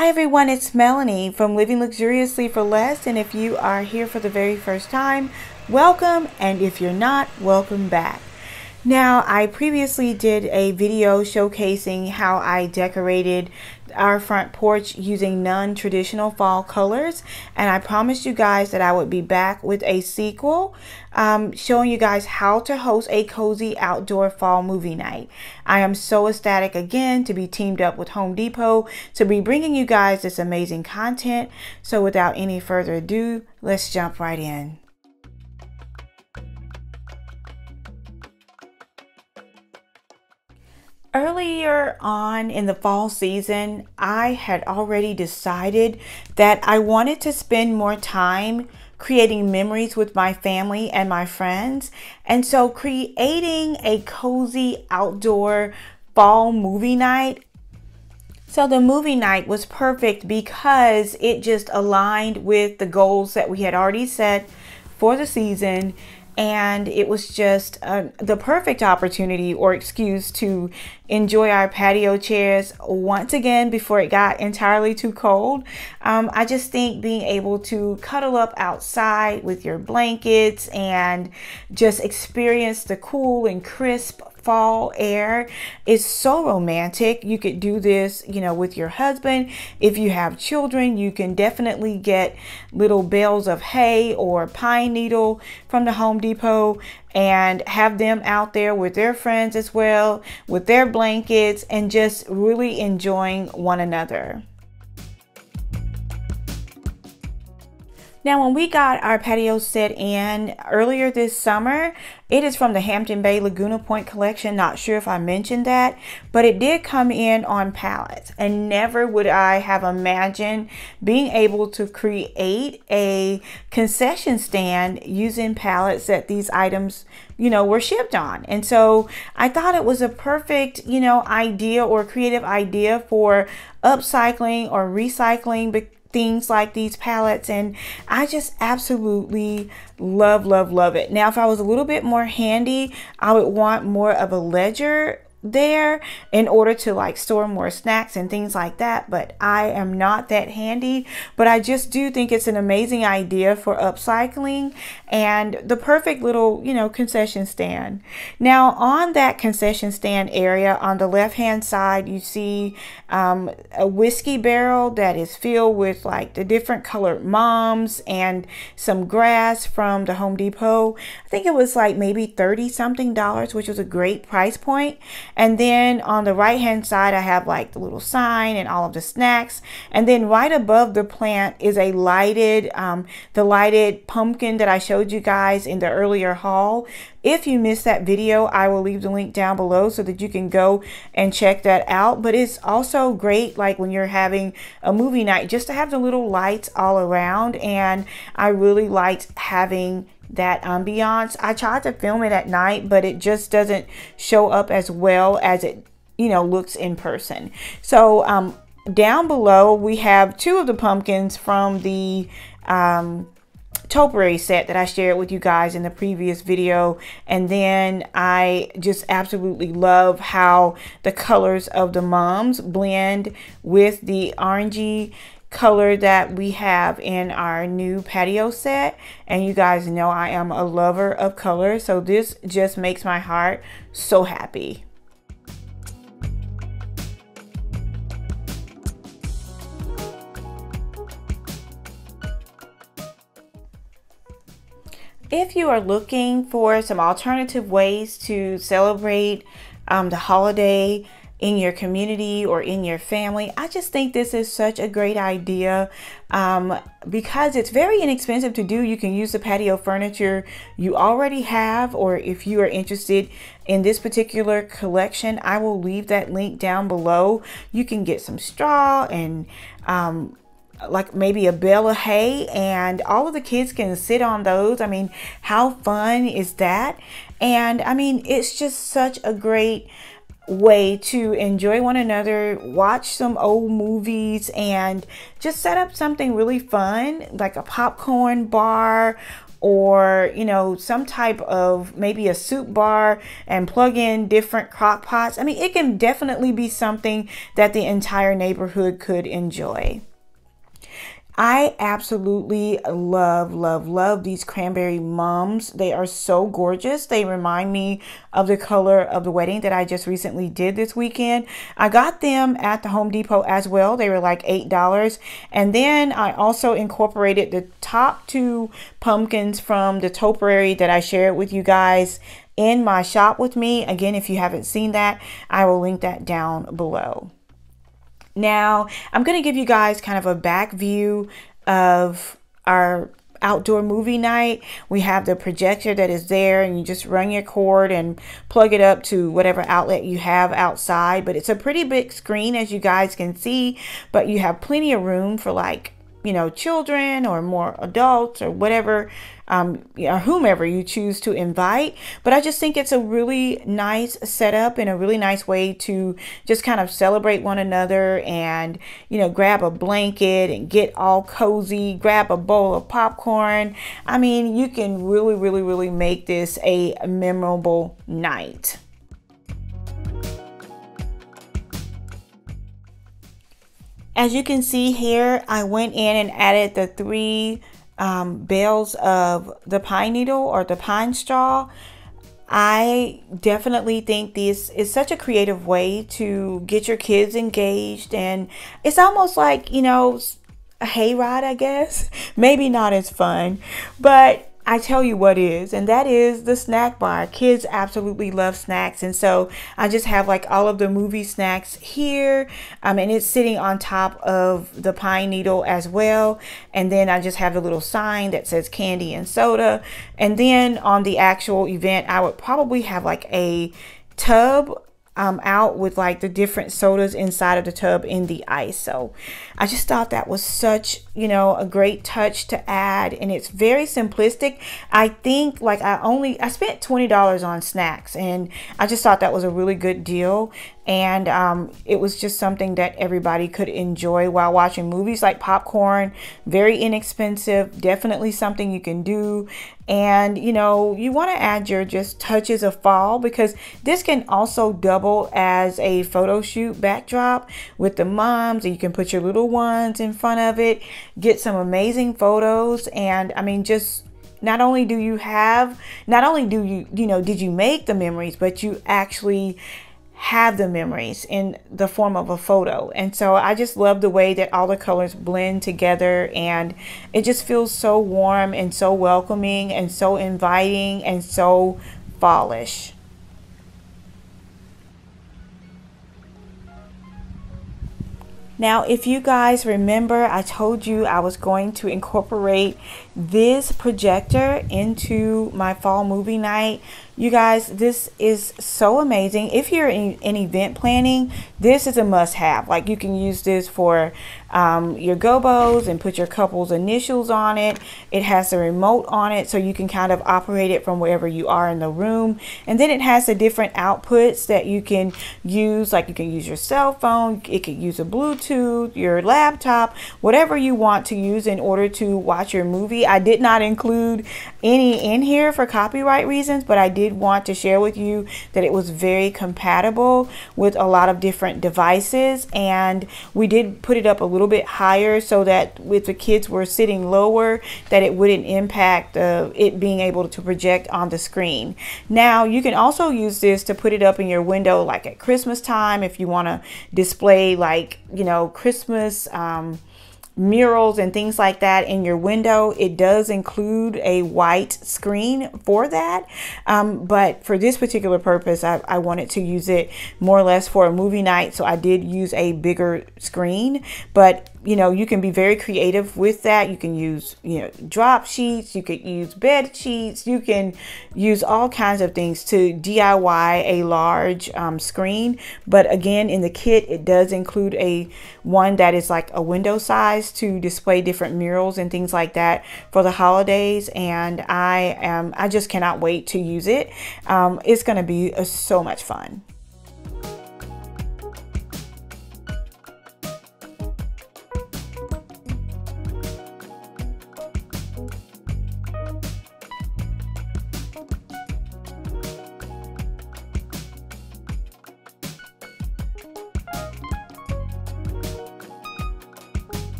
Hi everyone, it's Melanie from Living Luxuriously for Less, and if you are here for the very first time, welcome, and if you're not, welcome back. Now, I previously did a video showcasing how I decorated our front porch using non-traditional fall colors, and I promised you guys that I would be back with a sequel showing you guys how to host a cozy outdoor fall movie night. I am so ecstatic again to be teamed up with Home Depot to be bringing you guys this amazing content. So without any further ado, let's jump right in. Earlier on in the fall season, I had already decided that I wanted to spend more time creating memories with my family and my friends. And so creating a cozy outdoor fall movie night. So the movie night was perfect because it just aligned with the goals that we had already set for the season. And it was just the perfect opportunity or excuse to enjoy our patio chairs once again before it got entirely too cold. I just think being able to cuddle up outside with your blankets and just experience the cool and crisp fall air is so romantic. You could do this, you know, with your husband. If you have children, you can definitely get little bales of hay or pine needle from the Home Depot and have them out there with their friends as well, with their blankets, and just really enjoying one another. Now, when we got our patio set in earlier this summer, it is from the Hampton Bay Laguna Point collection. Not sure if I mentioned that, but it did come in on pallets, and never would I have imagined being able to create a concession stand using pallets that these items, you know, were shipped on. And so I thought it was a perfect, you know, idea or creative idea for upcycling or recycling things like these pallets, and I just absolutely love it. Now, if I was a little bit more handy, I would want more of a ledger there in order to like store more snacks and things like that, but I am not that handy. But I just do think it's an amazing idea for upcycling and the perfect little, you know, concession stand. Now, on that concession stand area on the left hand side, you see a whiskey barrel that is filled with like the different colored moms and some grass from the Home Depot. I think it was like maybe $30 something, which was a great price point. And then on the right hand side, I have like the little sign and all of the snacks. And then right above the plant is a lighted, the lighted pumpkin that I showed you guys in the earlier haul. If you missed that video, I will leave the link down below so that you can go and check that out. But it's also great, like when you're having a movie night, just to have the little lights all around. And I really liked having that ambiance. I tried to film it at night, but it just doesn't show up as well as it, you know, looks in person. So down below we have two of the pumpkins from the topiary set that I shared with you guys in the previous video. And then I just absolutely love how the colors of the mums blend with the orangey color that we have in our new patio set. And you guys know I am a lover of color, so this just makes my heart so happy. If you are looking for some alternative ways to celebrate the holiday in your community or in your family, I just think this is such a great idea because it's very inexpensive to do. You can use the patio furniture you already have, or if you are interested in this particular collection, I will leave that link down below. You can get some straw and like maybe a bale of hay, and all of the kids can sit on those. I mean, how fun is that? And I mean, it's just such a great way to enjoy one another, watch some old movies, and just set up something really fun like a popcorn bar or, you know, some type of maybe a soup bar and plug in different crock pots. I mean, it can definitely be something that the entire neighborhood could enjoy. I absolutely love these cranberry mums. They are so gorgeous. They remind me of the color of the wedding that I just recently did this weekend. I got them at the Home Depot as well. They were like $8. And then I also incorporated the top 2 pumpkins from the topiary that I shared with you guys in my shop with me. Again, if you haven't seen that, I will link that down below. Now, I'm going to give you guys kind of a back view of our outdoor movie night. We have the projector that is there, and you just run your cord and plug it up to whatever outlet you have outside. But it's a pretty big screen, as you guys can see, but you have plenty of room for, like, you know, children or more adults or whatever, or whomever you choose to invite. But I just think it's a really nice setup and a really nice way to just kind of celebrate one another and, you know, grab a blanket and get all cozy, grab a bowl of popcorn. I mean, you can really make this a memorable night. As you can see here, I went in and added the 3 bales of the pine needle or the pine straw. I definitely think this is such a creative way to get your kids engaged, and it's almost like, you know, a hayride, I guess. Maybe not as fun, but I tell you what is, and that is the snack bar. Kids absolutely love snacks, and so I just have like all of the movie snacks here, and it's sitting on top of the pine needle as well. And then I just have a little sign that says candy and soda. And then on the actual event, I would probably have like a tub out with like the different sodas inside of the tub in the ice. So I just thought that was such, you know, a great touch to add, and it's very simplistic. I think like I spent $20 on snacks, and I just thought that was a really good deal. And it was just something that everybody could enjoy while watching movies, like popcorn. Very inexpensive, definitely something you can do. And you know, you want to add your just touches of fall, because this can also double as a photo shoot backdrop with the moms, and you can put your little ones in front of it, get some amazing photos. And I mean, just not only do you did you make the memories, but you actually have the memories in the form of a photo. And so I just love the way that all the colors blend together, and it just feels so warm and so welcoming and so inviting and so fallish. Now, if you guys remember, I told you I was going to incorporate this projector into my fall movie night. You guys, this is so amazing. If you're in event planning, this is a must-have. Like, you can use this for your gobos and put your couple's initials on it. It has a remote on it, so you can kind of operate it from wherever you are in the room. And then it has the different outputs that you can use. Like, you can use your cell phone, it could use a Bluetooth, your laptop, whatever you want to use in order to watch your movie. I did not include any in here for copyright reasons, but I did want to share with you that it was very compatible with a lot of different devices. And we did put it up a little bit higher so that if the kids were sitting lower, that it wouldn't impact it being able to project on the screen. Now, you can also use this to put it up in your window, like at Christmas time, if you want to display, like, you know, Christmas murals and things like that in your window. It does include a white screen for that, but for this particular purpose, I wanted to use it more or less for a movie night, so I did use a bigger screen. But you know, you can be very creative with that. You can use, you know, drop sheets, you could use bed sheets, you can use all kinds of things to DIY a large screen. But again, in the kit, it does include one that is like a window size to display different murals and things like that for the holidays. And I just cannot wait to use it. It's going to be so much fun.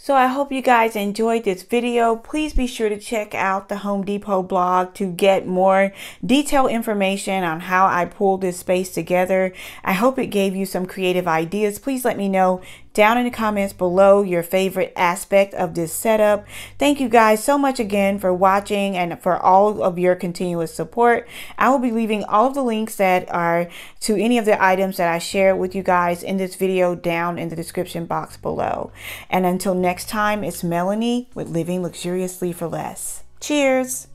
So I hope you guys enjoyed this video. Please be sure to check out the Home Depot blog to get more detailed information on how I pulled this space together. I hope it gave you some creative ideas. Please let me know down in the comments below your favorite aspect of this setup. Thank you guys so much again for watching and for all of your continuous support. I will be leaving all of the links that are to any of the items that I shared with you guys in this video down in the description box below. And until next time, it's Melanie with Living Luxuriously for Less. Cheers!